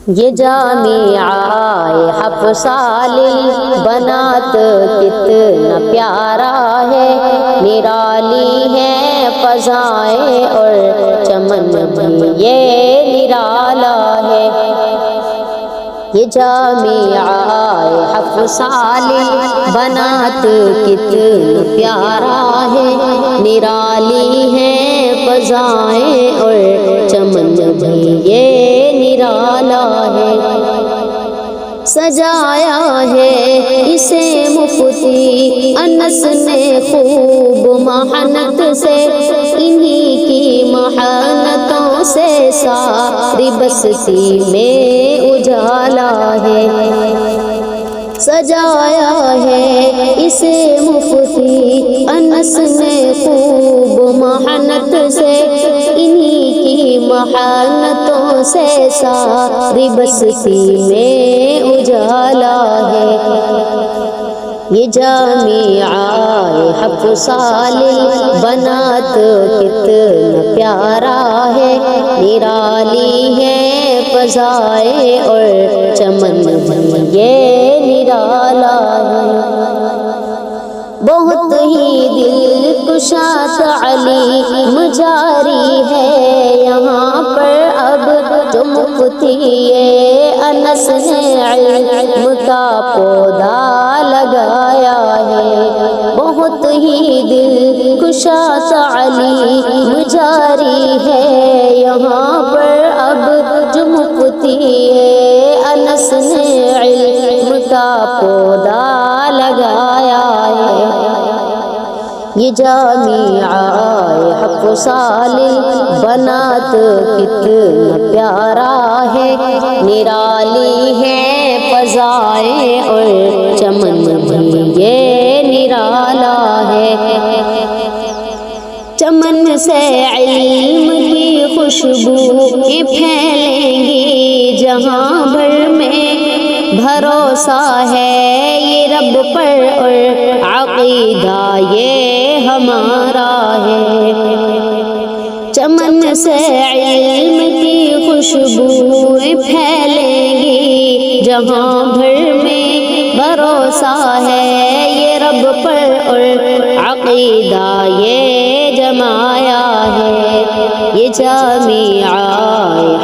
یہ جامعہ حفصال البنات کتنا پیارا ہے، نرالی ہے فضائیں اور چمن بھی یہ نرالا ہے۔ یہ جامعہ حفصال البنات کتنا پیارا ہے، نرالی ہے فضائیں اور چمن بھی یہ نرالا ہے۔ سجایا ہے اسے مفتی انس نے خوب محنت سے، انہی کی محنتوں سے ساری بستی میں اجالا ہے۔ سجایا ہے اسے مفتی انس نے خوب محنت سے، انہی کی محنتوں سے ساری بستی میں اجالا ہے۔ یہ جامعہ حفصال البنات کتنا پیارا ہے، نرالی ہے فضائیں اور چمن بھی یہ نرالا ہے۔ بہت ہی دل کشا تعلیم جاری ہے یہاں پر اب، جو مفتی انس نے علم کا پودا لگایا ہے۔ بہت ہی دل کشا تعلیم جاری ہے یہاں پر اب، جو مفتی انس نے علم کا پودا لگایا ہے۔ یہ جامعہ حفصال البنات کتنا پیارا ہے، نرالی ہے فضائیں اور چمن بھی یہ نرالا ہے۔ چمن سے علم کی خوشبو پھیلیں گی جہاں بھر میں، بھروسہ ہے یہ رب پر اور عقیدہ یہ ہمارا ہے۔ چمن سے علم کی خوشبو پھیلیں گی جہاں بھر میں، بھروسہ ہے یہ رب پر اور عقیدہ یہ جمایا ہے۔ یہ جامعہ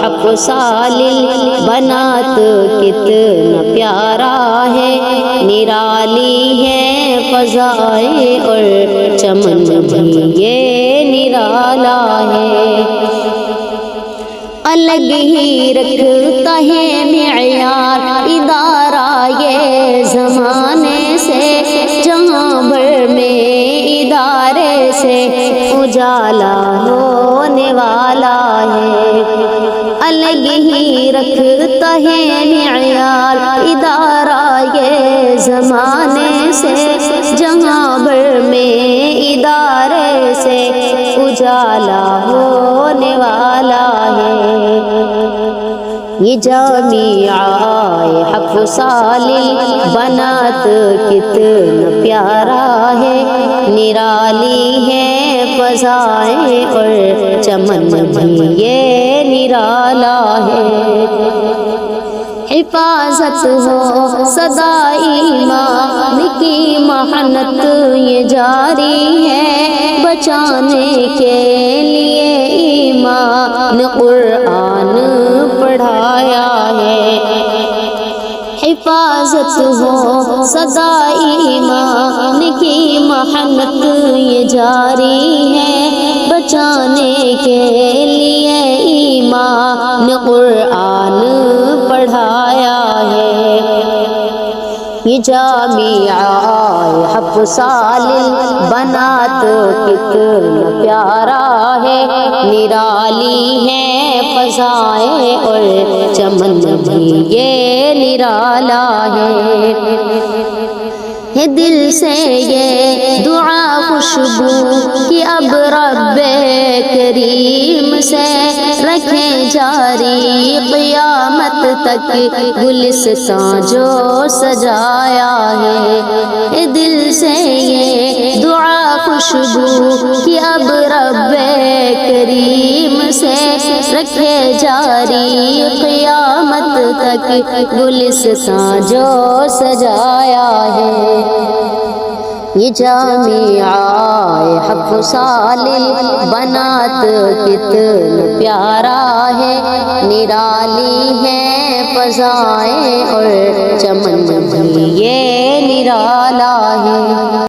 حفصال البنات کتنا پیارا ہے، نرالی ہے فضائیں اور چمن بھی یہ نرالا ہے۔ الگ ہی رکھتا ہے معیار ادارہ یہ زمانے سے، جہاں بھر میں ادارے سے اجالا ہونے والا ہے۔ الگ ہی رکھتا ہے معیار ادارہ یہ زمانے سے، جہاں بھر میں ادارے سے اجالا ہونے والا ہے۔ یہ جامعہ حفصال البنات کتنا پیارا ہے، نرالی ہے فضائیں اور چمن بھی یہ نرالا ہے۔ حفاظت ہو سدا ایمان کی محنت یہ جاری ہے، بچانے کے لیے ایمان قرآن پڑھایا ہے۔ حفاظت ہو سدا ایمان کی محنت یہ جاری ہے، بچانے کے لیے ایمان قرآن پڑھایا ہے۔ یہ جامعہ حفصال البنات کتنا پیارا ہے، نرالی ہے فضائیں اور چمن بھی یہ نرالا ہے۔ دل سے یہ دعا خوشبو کہ اب رب کریم سے رکھیں جاری قیامت تک گلستان جو سجایا ہے۔ دل سے یہ دعا خوشبو کہ اب رب کریم سے رکھے جاری قیامت تک گلستان جو سجایا ہے، یہ جامعہ حق سالل بنات کتنا پیارا ہے، نرالی ہے فضائیں اور چمن بھی یہ نرالا ہے۔